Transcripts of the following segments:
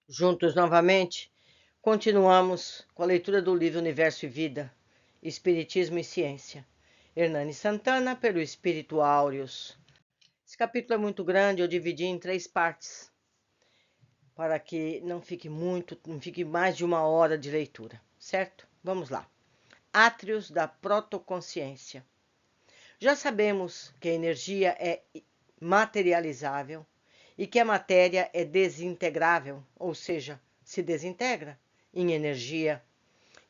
Juntos novamente, continuamos com a leitura do livro Universo e Vida, Espiritismo e Ciência. Hernani Santana, pelo Espírito Áureos. Esse capítulo é muito grande, eu dividi em 3 partes, para que não fique mais de 1 hora de leitura, certo? Vamos lá. Átrios da protoconsciência. Já sabemos que a energia é materializável e que a matéria é desintegrável, ou seja, se desintegra em energia,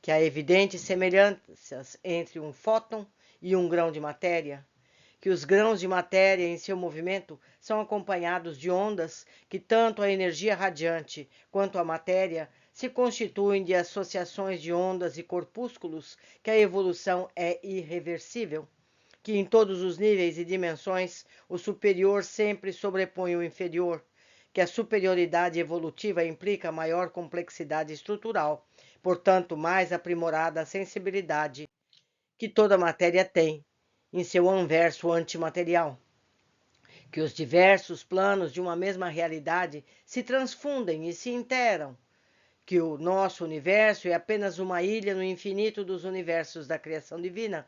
que há evidentes semelhanças entre um fóton e um grão de matéria, que os grãos de matéria em seu movimento são acompanhados de ondas que tanto a energia radiante quanto a matéria se constituem de associações de ondas e corpúsculos, que a evolução é irreversível, que em todos os níveis e dimensões o superior sempre sobrepõe o inferior, que a superioridade evolutiva implica maior complexidade estrutural, portanto, mais aprimorada sensibilidade que toda matéria tem em seu anverso antimaterial, que os diversos planos de uma mesma realidade se transfundem e se interam, que o nosso universo é apenas uma ilha no infinito dos universos da criação divina,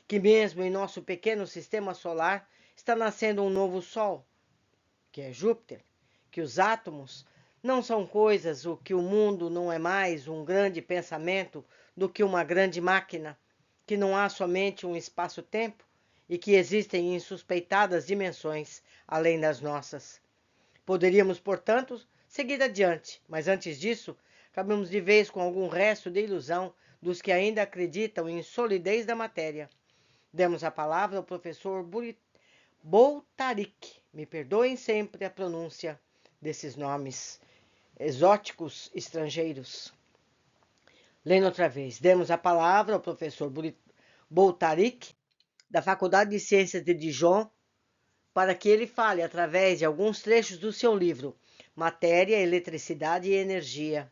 que mesmo em nosso pequeno sistema solar está nascendo um novo Sol, que é Júpiter, que os átomos não são coisas, o que o mundo não é mais um grande pensamento do que uma grande máquina, que não há somente um espaço-tempo e que existem insuspeitadas dimensões além das nossas. Poderíamos, portanto, seguir adiante, mas antes disso, acabamos de vez com algum resto de ilusão dos que ainda acreditam em solidez da matéria. Demos a palavra ao professor Boltarik. Me perdoem sempre a pronúncia desses nomes exóticos estrangeiros. Lendo outra vez. Demos a palavra ao professor Boltarik, da Faculdade de Ciências de Dijon, para que ele fale através de alguns trechos do seu livro Matéria, Eletricidade e Energia.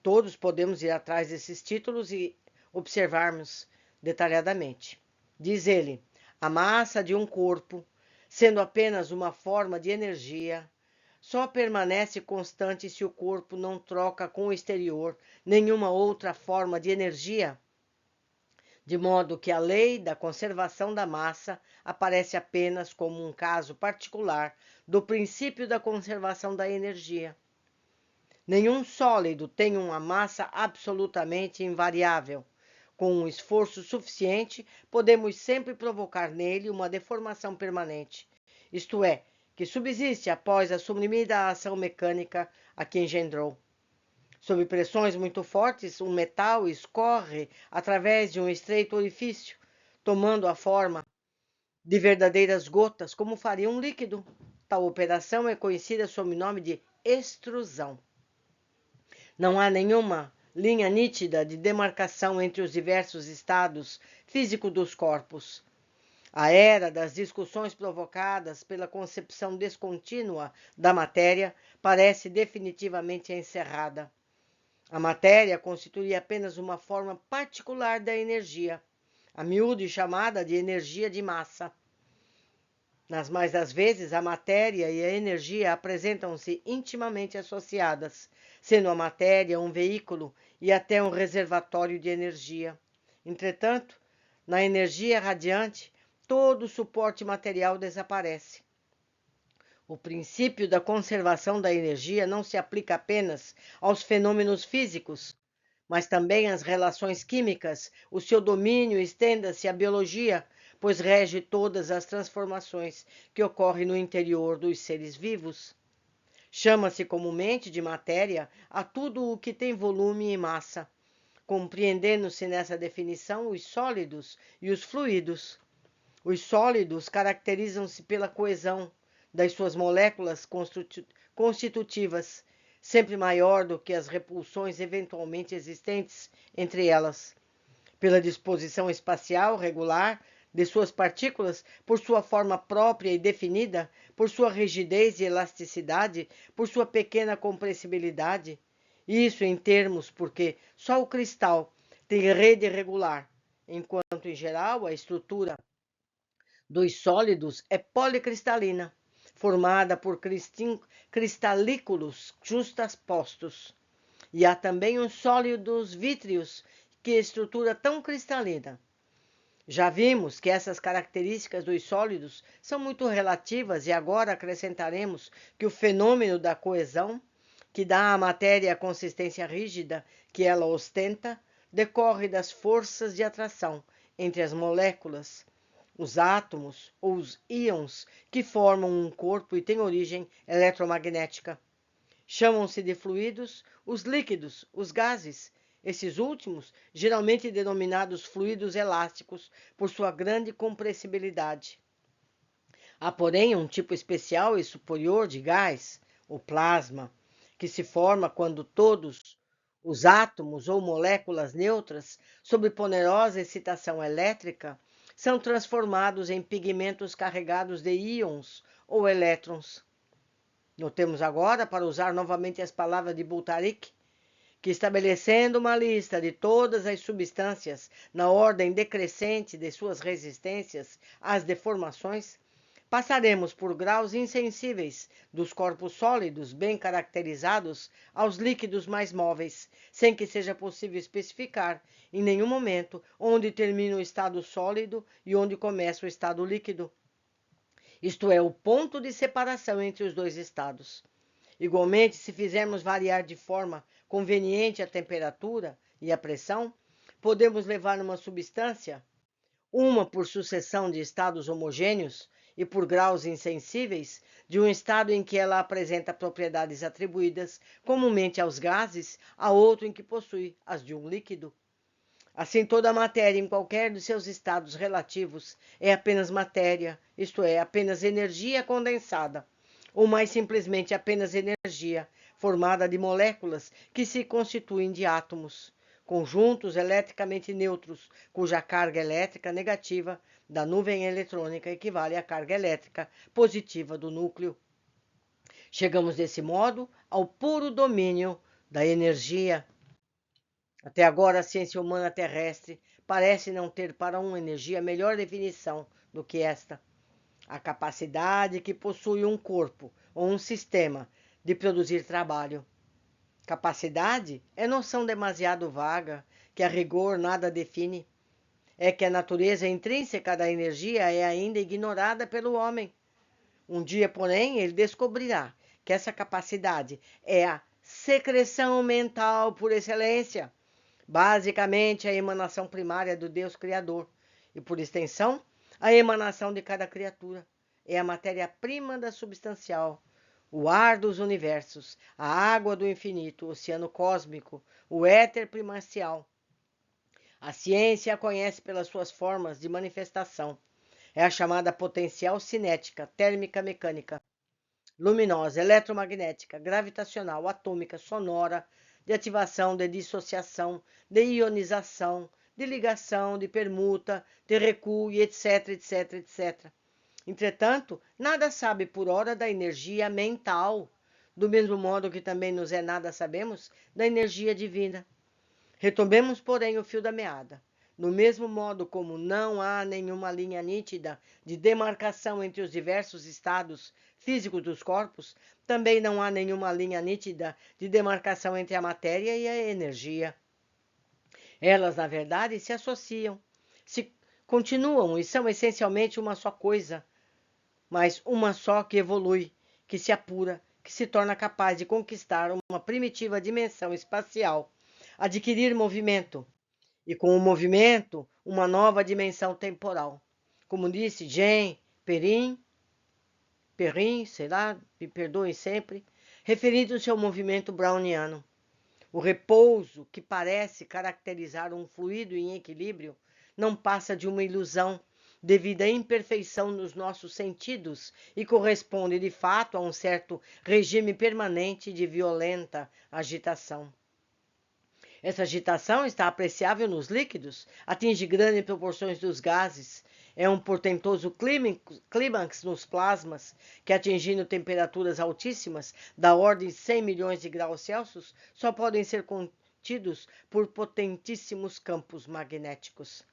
Todos podemos ir atrás desses títulos e observarmos detalhadamente. Diz ele: a massa de um corpo, sendo apenas uma forma de energia, só permanece constante se o corpo não troca com o exterior nenhuma outra forma de energia, de modo que a lei da conservação da massa aparece apenas como um caso particular do princípio da conservação da energia. Nenhum sólido tem uma massa absolutamente invariável. Com um esforço suficiente, podemos sempre provocar nele uma deformação permanente, isto é, que subsiste após a suprimida ação mecânica a que engendrou. Sob pressões muito fortes, um metal escorre através de um estreito orifício, tomando a forma de verdadeiras gotas, como faria um líquido. Tal operação é conhecida sob o nome de extrusão. Não há nenhuma linha nítida de demarcação entre os diversos estados físicos dos corpos. A era das discussões provocadas pela concepção descontínua da matéria parece definitivamente encerrada. A matéria constitui apenas uma forma particular da energia, a miúde chamada de energia de massa. Nas mais das vezes, a matéria e a energia apresentam-se intimamente associadas, sendo a matéria um veículo e até um reservatório de energia. Entretanto, na energia radiante, todo o suporte material desaparece. O princípio da conservação da energia não se aplica apenas aos fenômenos físicos, mas também às relações químicas. O seu domínio estenda-se à biologia, pois rege todas as transformações que ocorrem no interior dos seres vivos. Chama-se comumente de matéria a tudo o que tem volume e massa, compreendendo-se nessa definição os sólidos e os fluidos. Os sólidos caracterizam-se pela coesão das suas moléculas constitutivas, sempre maior do que as repulsões eventualmente existentes entre elas, pela disposição espacial regular de suas partículas, por sua forma própria e definida, por sua rigidez e elasticidade, por sua pequena compressibilidade. Isso em termos porque só o cristal tem rede regular, enquanto em geral a estrutura dos sólidos é policristalina, formada por cristalículos justapostos. E há também os sólidos vítreos, que estrutura tão cristalina. Já vimos que essas características dos sólidos são muito relativas e agora acrescentaremos que o fenômeno da coesão, que dá à matéria a consistência rígida que ela ostenta, decorre das forças de atração entre as moléculas, os átomos ou os íons que formam um corpo e têm origem eletromagnética. Chamam-se de fluidos os líquidos, os gases, esses últimos geralmente denominados fluidos elásticos por sua grande compressibilidade. Há, porém, um tipo especial e superior de gás, o plasma, que se forma quando todos os átomos ou moléculas neutras, sob poderosa excitação elétrica, são transformados em pigmentos carregados de íons ou elétrons. Notemos agora, para usar novamente as palavras de Boltarik, que estabelecendo uma lista de todas as substâncias na ordem decrescente de suas resistências às deformações, passaremos por graus insensíveis dos corpos sólidos bem caracterizados aos líquidos mais móveis, sem que seja possível especificar, em nenhum momento, onde termina o estado sólido e onde começa o estado líquido. Isto é, o ponto de separação entre os dois estados. Igualmente, se fizermos variar de forma conveniente a temperatura e a pressão, podemos levar uma substância, uma por sucessão de estados homogêneos e por graus insensíveis, de um estado em que ela apresenta propriedades atribuídas comumente aos gases, a outro em que possui as de um líquido. Assim, toda a matéria, em qualquer dos seus estados relativos, é apenas matéria, isto é, apenas energia condensada, ou mais simplesmente apenas energia, formada de moléculas que se constituem de átomos, conjuntos eletricamente neutros, cuja carga elétrica negativa da nuvem eletrônica equivale à carga elétrica positiva do núcleo. Chegamos, desse modo, ao puro domínio da energia. Até agora, a ciência humana terrestre parece não ter para uma energia melhor definição do que esta: a capacidade que possui um corpo ou um sistema de produzir trabalho. Capacidade é noção demasiado vaga, que a rigor nada define. É que a natureza intrínseca da energia é ainda ignorada pelo homem. Um dia, porém, ele descobrirá que essa capacidade é a secreção mental por excelência, basicamente a emanação primária do Deus Criador, e por extensão, a emanação de cada criatura. É a matéria-prima da substancial, o ar dos universos, a água do infinito, o oceano cósmico, o éter primacial. A ciência a conhece pelas suas formas de manifestação. É a chamada potencial cinética, térmica mecânica, luminosa, eletromagnética, gravitacional, atômica, sonora, de ativação, de dissociação, de ionização, de ligação, de permuta, de recuo, e etc, etc, etc. Entretanto, nada sabe por hora da energia mental, do mesmo modo que também nos é nada sabemos da energia divina. Retomemos, porém, o fio da meada. Do mesmo modo como não há nenhuma linha nítida de demarcação entre os diversos estados físicos dos corpos, também não há nenhuma linha nítida de demarcação entre a matéria e a energia. Elas, na verdade, se associam, se continuam e são essencialmente uma só coisa, mas uma só que evolui, que se apura, que se torna capaz de conquistar uma primitiva dimensão espacial, adquirir movimento, e com o movimento, uma nova dimensão temporal. Como disse Jean Perrin, sei lá, me perdoem sempre, referindo-se ao movimento browniano. O repouso, que parece caracterizar um fluido em equilíbrio, não passa de uma ilusão devido à imperfeição nos nossos sentidos e corresponde, de fato, a um certo regime permanente de violenta agitação. Essa agitação está apreciável nos líquidos, atinge grandes proporções dos gases, é um portentoso clímax nos plasmas, que atingindo temperaturas altíssimas, da ordem de 100 milhões de graus Celsius, só podem ser contidos por potentíssimos campos magnéticos.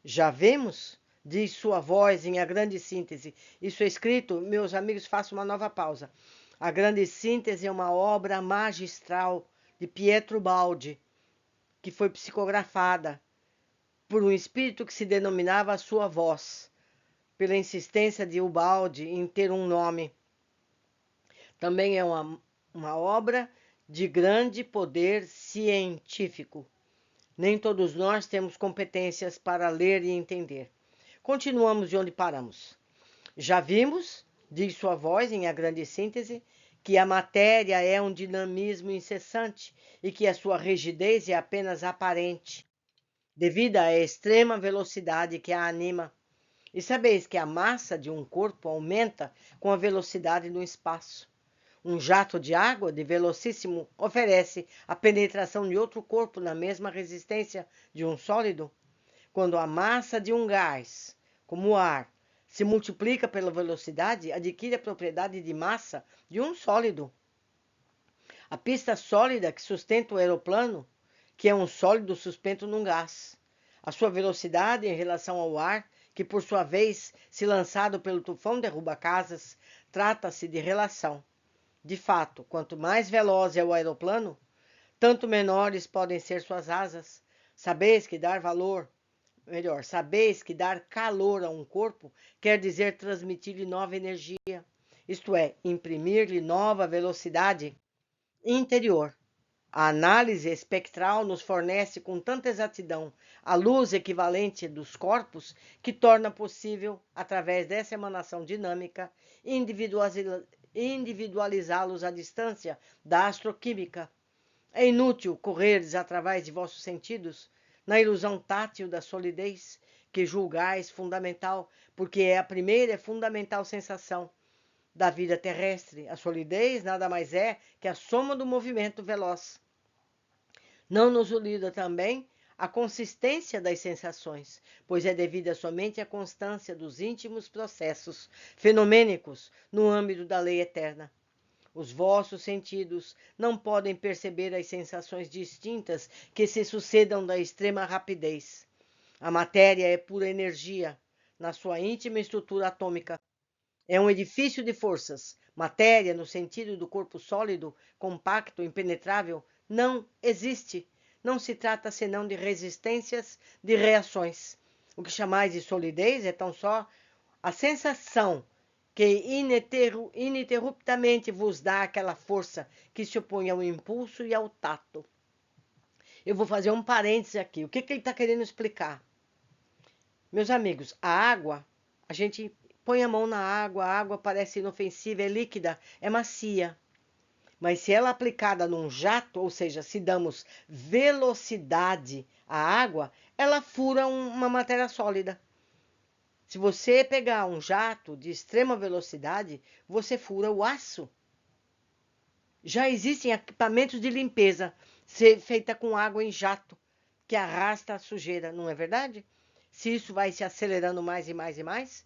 Já vemos, diz sua voz em A Grande Síntese. Isso é escrito, meus amigos, faço uma nova pausa. A Grande Síntese é uma obra magistral de Pietro Baldi, que foi psicografada por um espírito que se denominava a sua voz, pela insistência de Ubaldi em ter um nome. Também é uma obra de grande poder científico. Nem todos nós temos competências para ler e entender. Continuamos de onde paramos. Já vimos, diz sua voz em A Grande Síntese, que a matéria é um dinamismo incessante e que a sua rigidez é apenas aparente, devido à extrema velocidade que a anima. E sabeis que a massa de um corpo aumenta com a velocidade do espaço. Um jato de água de velocíssimo oferece a penetração de outro corpo na mesma resistência de um sólido. Quando a massa de um gás, como o ar, se multiplica pela velocidade, adquire a propriedade de massa de um sólido. A pista sólida que sustenta o aeroplano, que é um sólido suspenso num gás. A sua velocidade em relação ao ar, que por sua vez, se lançado pelo tufão derruba casas, trata-se de relação. De fato, quanto mais veloz é o aeroplano, tanto menores podem ser suas asas. Sabeis que dar calor a um corpo quer dizer transmitir-lhe nova energia, isto é, imprimir-lhe nova velocidade interior. A análise espectral nos fornece com tanta exatidão a luz equivalente dos corpos que torna possível, através dessa emanação dinâmica, individualizá-los à distância da astroquímica. É inútil correres através de vossos sentidos na ilusão tátil da solidez, que julgais fundamental, porque é a primeira e fundamental sensação da vida terrestre. A solidez nada mais é que a soma do movimento veloz. Não nos iluda também a consistência das sensações, pois é devida somente à constância dos íntimos processos fenomênicos no âmbito da lei eterna. Os vossos sentidos não podem perceber as sensações distintas que se sucedam da extrema rapidez. A matéria é pura energia, na sua íntima estrutura atômica. É um edifício de forças. Matéria, no sentido do corpo sólido, compacto, impenetrável, não existe. Não se trata senão de resistências, de reações. O que chamais de solidez é tão só a sensação que ininterruptamente vos dá aquela força que se opõe ao impulso e ao tato. Eu vou fazer um parêntese aqui. O que ele está querendo explicar? Meus amigos, a água, a gente põe a mão na água, a água parece inofensiva, é líquida, é macia. Mas se ela é aplicada num jato, ou seja, se damos velocidade à água, ela fura uma matéria sólida. Se você pegar um jato de extrema velocidade, você fura o aço. Já existem equipamentos de limpeza feita com água em jato, que arrasta a sujeira, não é verdade? Se isso vai se acelerando mais e mais e mais,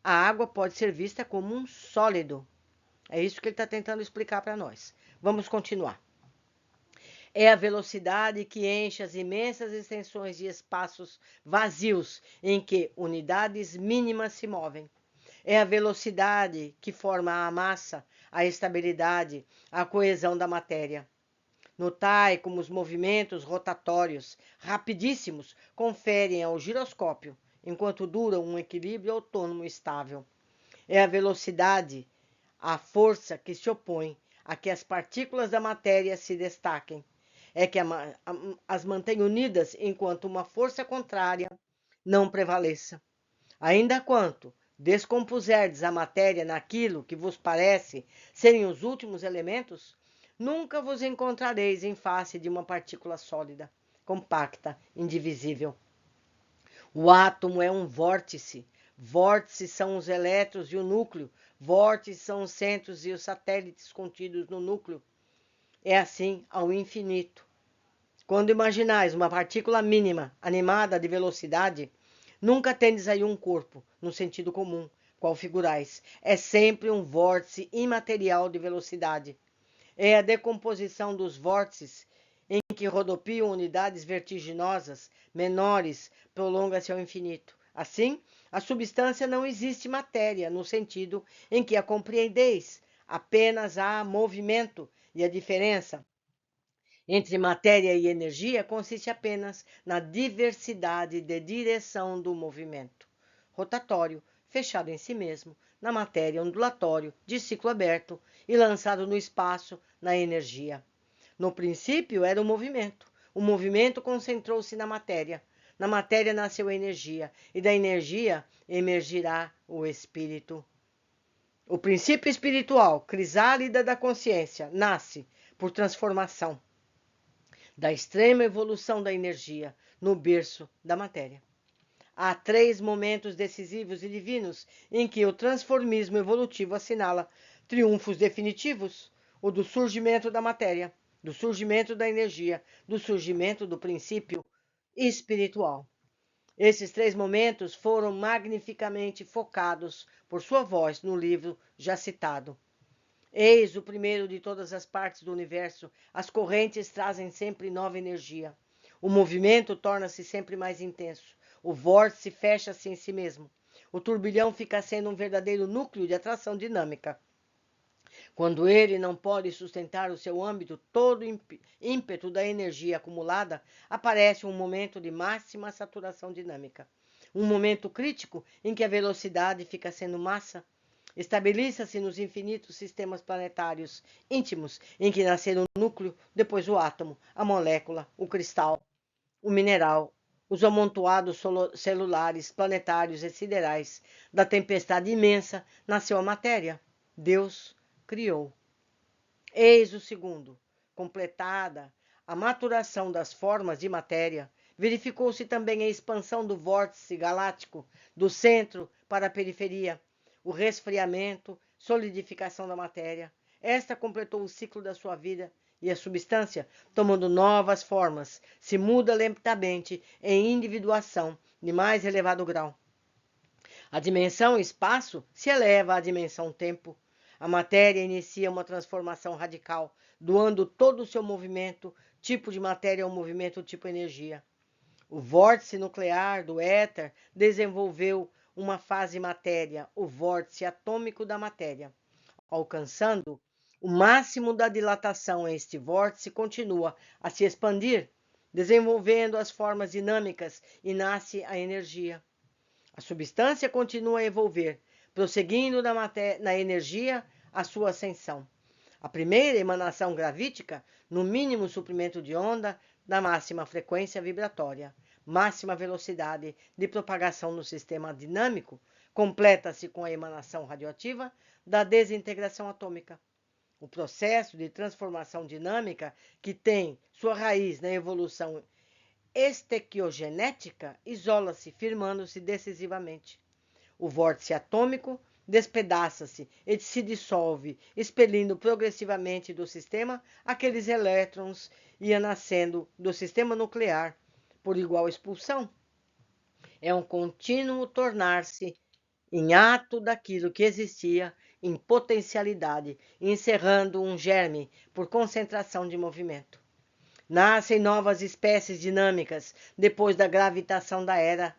a água pode ser vista como um sólido. É isso que ele está tentando explicar para nós. Vamos continuar. É a velocidade que enche as imensas extensões de espaços vazios em que unidades mínimas se movem. É a velocidade que forma a massa, a estabilidade, a coesão da matéria. Notai como os movimentos rotatórios rapidíssimos conferem ao giroscópio, enquanto dura um equilíbrio autônomo estável. É a velocidade, a força que se opõe a que as partículas da matéria se destaquem. É que as mantém unidas enquanto uma força contrária não prevaleça. Ainda quanto descompuserdes a matéria naquilo que vos parece serem os últimos elementos, nunca vos encontrareis em face de uma partícula sólida, compacta, indivisível. O átomo é um vórtice. Vórtices são os elétrons e o núcleo. Vórtices são os centros e os satélites contidos no núcleo. É assim ao infinito. Quando imaginais uma partícula mínima, animada de velocidade, nunca tendes aí um corpo, no sentido comum, qual figurais. É sempre um vórtice imaterial de velocidade. É a decomposição dos vórtices em que rodopiam unidades vertiginosas, menores, prolonga-se ao infinito. Assim, a substância não existe matéria no sentido em que a compreendeis, apenas há movimento, e a diferença entre matéria e energia consiste apenas na diversidade de direção do movimento. Rotatório, fechado em si mesmo, na matéria ondulatório, de ciclo aberto e lançado no espaço, na energia. No princípio era o movimento concentrou-se na matéria. Na matéria nasceu a energia, e da energia emergirá o espírito. O princípio espiritual, crisálida da consciência, nasce por transformação da extrema evolução da energia no berço da matéria. Há 3 momentos decisivos e divinos em que o transformismo evolutivo assinala triunfos definitivos: o do surgimento da matéria, do surgimento da energia, do surgimento do princípio espiritual. Esses 3 momentos foram magnificamente focados por sua voz no livro já citado. Eis o primeiro de todas as partes do universo. As correntes trazem sempre nova energia. O movimento torna-se sempre mais intenso. O vórtice fecha-se em si mesmo. O turbilhão fica sendo um verdadeiro núcleo de atração dinâmica. Quando ele não pode sustentar o seu âmbito, todo o ímpeto da energia acumulada, aparece um momento de máxima saturação dinâmica. Um momento crítico em que a velocidade fica sendo massa. Estabeleça-se nos infinitos sistemas planetários íntimos em que nasceram o núcleo, depois o átomo, a molécula, o cristal, o mineral, os amontoados celulares, planetários e siderais. Da tempestade imensa nasceu a matéria. Deus criou. Eis o segundo. Completada a maturação das formas de matéria, verificou-se também a expansão do vórtice galáctico, do centro para a periferia, o resfriamento, solidificação da matéria. Esta completou o ciclo da sua vida e a substância, tomando novas formas, se muda lentamente em individuação de mais elevado grau. A dimensão espaço se eleva à dimensão tempo. A matéria inicia uma transformação radical, doando todo o seu movimento, tipo de matéria ao movimento tipo energia. O vórtice nuclear do éter desenvolveu uma fase matéria, o vórtice atômico da matéria. Alcançando o máximo da dilatação, este vórtice continua a se expandir, desenvolvendo as formas dinâmicas e nasce a energia. A substância continua a evolver, prosseguindo na energia a sua ascensão. A primeira emanação gravítica, no mínimo suprimento de onda, da máxima frequência vibratória, máxima velocidade de propagação no sistema dinâmico, completa-se com a emanação radioativa da desintegração atômica. O processo de transformação dinâmica, que tem sua raiz na evolução estequiogenética, isola-se, firmando-se decisivamente. O vórtice atômico despedaça-se e se dissolve, expelindo progressivamente do sistema aqueles elétrons e nascendo do sistema nuclear por igual expulsão. É um contínuo tornar-se em ato daquilo que existia em potencialidade, encerrando um germe por concentração de movimento. Nascem novas espécies dinâmicas depois da gravitação da era,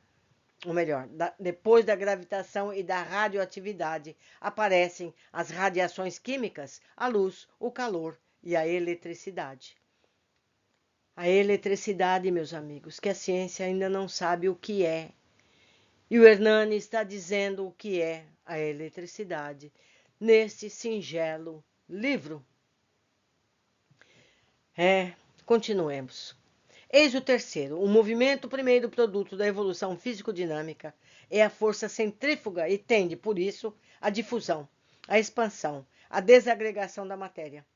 ou melhor, depois da gravitação e da radioatividade, aparecem as radiações químicas, a luz, o calor e a eletricidade. A eletricidade, meus amigos, que a ciência ainda não sabe o que é. E o Hernani está dizendo o que é a eletricidade neste singelo livro. Continuemos. Eis o terceiro. O movimento, primeiro produto da evolução físico-dinâmica, é a força centrífuga e tende, por isso, à difusão, à expansão, à desagregação da matéria.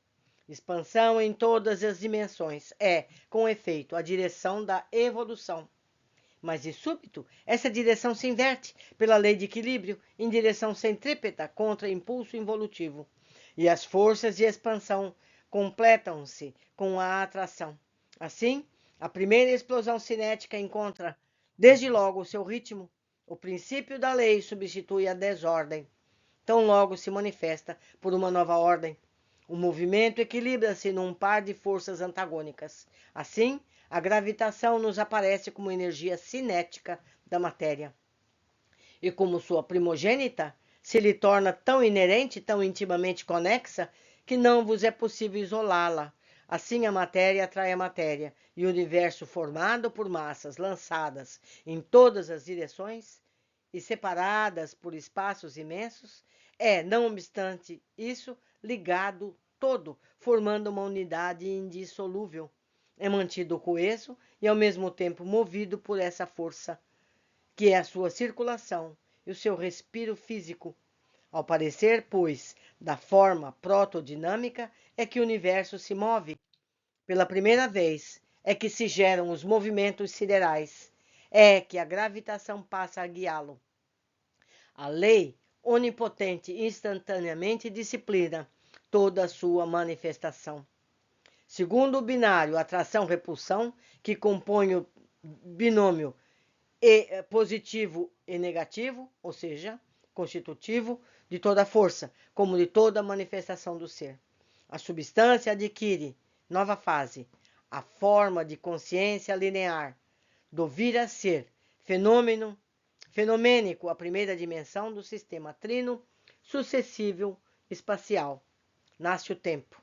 Expansão em todas as dimensões é, com efeito, a direção da evolução. Mas, de súbito, essa direção se inverte pela lei de equilíbrio em direção centrípeta contra impulso involutivo. E as forças de expansão completam-se com a atração. Assim, a primeira explosão cinética encontra, desde logo, o seu ritmo. O princípio da lei substitui a desordem. Tão logo se manifesta por uma nova ordem. O movimento equilibra-se num par de forças antagônicas. Assim, a gravitação nos aparece como energia cinética da matéria. e como sua primogênita, se lhe torna tão inerente, tão intimamente conexa, que não vos é possível isolá-la. Assim a matéria atrai a matéria, e o universo formado por massas lançadas em todas as direções e separadas por espaços imensos, é, não obstante isso, ligado todo, formando uma unidade indissolúvel. É mantido coeso e ao mesmo tempo movido por essa força, que é a sua circulação e o seu respiro físico. Ao parecer, pois, da forma protodinâmica é que o universo se move. Pela primeira vez é que se geram os movimentos siderais. É que a gravitação passa a guiá-lo. A lei onipotente instantaneamente disciplina toda a sua manifestação. Segundo o binário atração-repulsão, que compõe o binômio positivo e negativo, ou seja, constitutivo de toda força, como de toda manifestação do ser. A substância adquire, nova fase, a forma de consciência linear, do vir a ser, fenomênico, a primeira dimensão do sistema trino sucessível espacial. Nasce o tempo.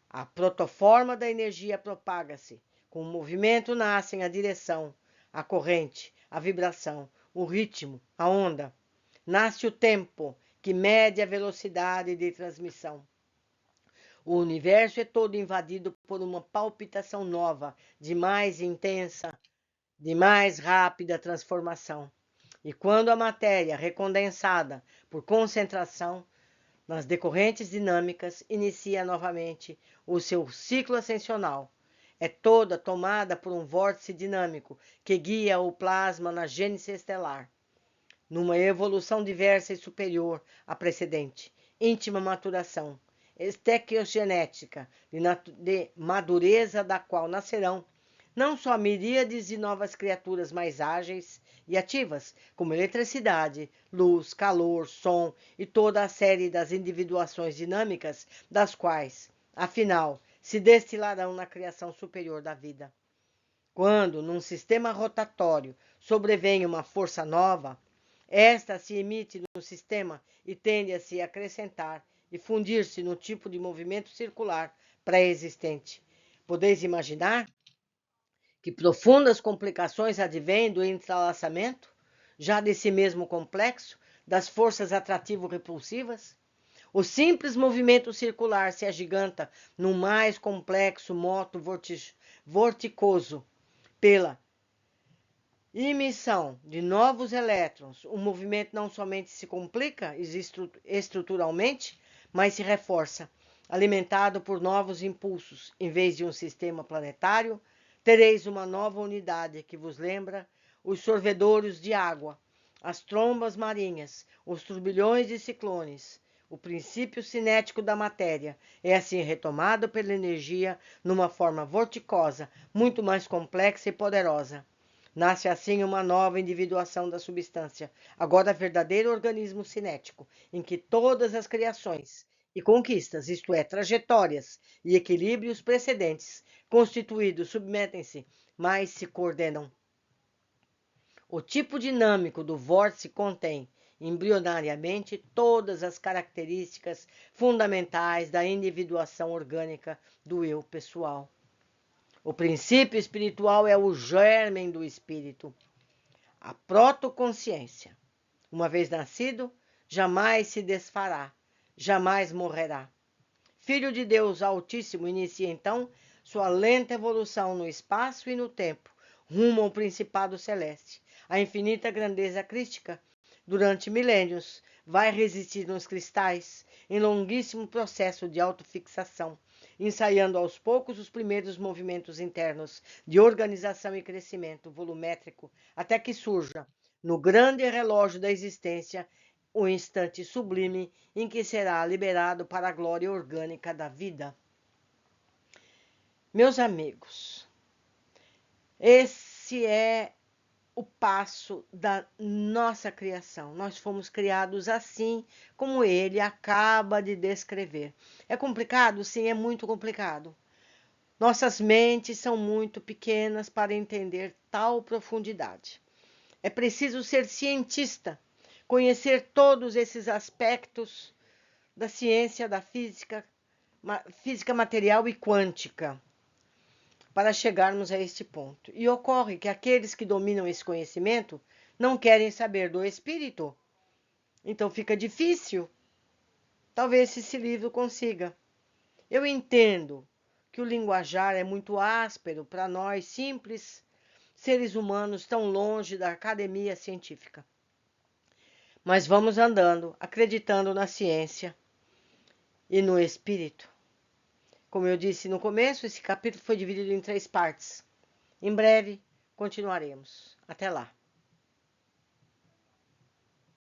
A protoforma da energia propaga-se. Com o movimento nascem a direção, a corrente, a vibração, o ritmo, a onda. Nasce o tempo, que mede a velocidade de transmissão. O universo é todo invadido por uma palpitação nova, de mais intensa, de mais rápida transformação. E quando a matéria, recondensada por concentração nas decorrentes dinâmicas, inicia novamente o seu ciclo ascensional, é toda tomada por um vórtice dinâmico que guia o plasma na gênese estelar, numa evolução diversa e superior à precedente, íntima maturação, estequiogenética, de madureza da qual nascerão não só miríades de novas criaturas mais ágeis e ativas, como eletricidade, luz, calor, som e toda a série das individuações dinâmicas, das quais, afinal, se destilarão na criação superior da vida. Quando, num sistema rotatório, sobrevém uma força nova, esta se emite no sistema e tende a se acrescentar e fundir-se no tipo de movimento circular pré-existente. Podeis imaginar que profundas complicações advêm do entrelaçamento, já desse mesmo complexo, das forças atrativo-repulsivas? O simples movimento circular se agiganta num mais complexo moto vorticoso pela emissão de novos elétrons. O movimento não somente se complica estruturalmente, mas se reforça, alimentado por novos impulsos. Em vez de um sistema planetário, tereis uma nova unidade que vos lembra os sorvedouros de água, as trombas marinhas, os turbilhões de ciclones. O princípio cinético da matéria é assim retomado pela energia numa forma vorticosa, muito mais complexa e poderosa. Nasce assim uma nova individuação da substância, agora verdadeiro organismo cinético, em que todas as criações e conquistas, isto é, trajetórias e equilíbrios precedentes, constituídos, submetem-se, mas se coordenam. O tipo dinâmico do vórtice contém, embrionariamente, todas as características fundamentais da individuação orgânica do eu pessoal. O princípio espiritual é o germen do espírito, a protoconsciência. Uma vez nascido, jamais se desfará, jamais morrerá. Filho de Deus Altíssimo inicia então sua lenta evolução no espaço e no tempo, rumo ao principado celeste. A infinita grandeza crística, durante milênios, vai resistir nos cristais, em longuíssimo processo de autofixação, ensaiando aos poucos os primeiros movimentos internos de organização e crescimento volumétrico, até que surja, no grande relógio da existência, o instante sublime em que será liberado para a glória orgânica da vida. Meus amigos, esse é o passo da nossa criação. Nós fomos criados assim, como ele acaba de descrever. É complicado? Sim, é muito complicado. Nossas mentes são muito pequenas para entender tal profundidade. É preciso ser cientista conhecer todos esses aspectos da ciência, da física material e quântica, para chegarmos a este ponto. E ocorre que aqueles que dominam esse conhecimento não querem saber do espírito. Então fica difícil. Talvez esse livro consiga. Eu entendo que o linguajar é muito áspero para nós, simples seres humanos, tão longe da academia científica. Mas vamos andando, acreditando na ciência e no espírito. Como eu disse no começo, esse capítulo foi dividido em 3 partes. Em breve, continuaremos. Até lá.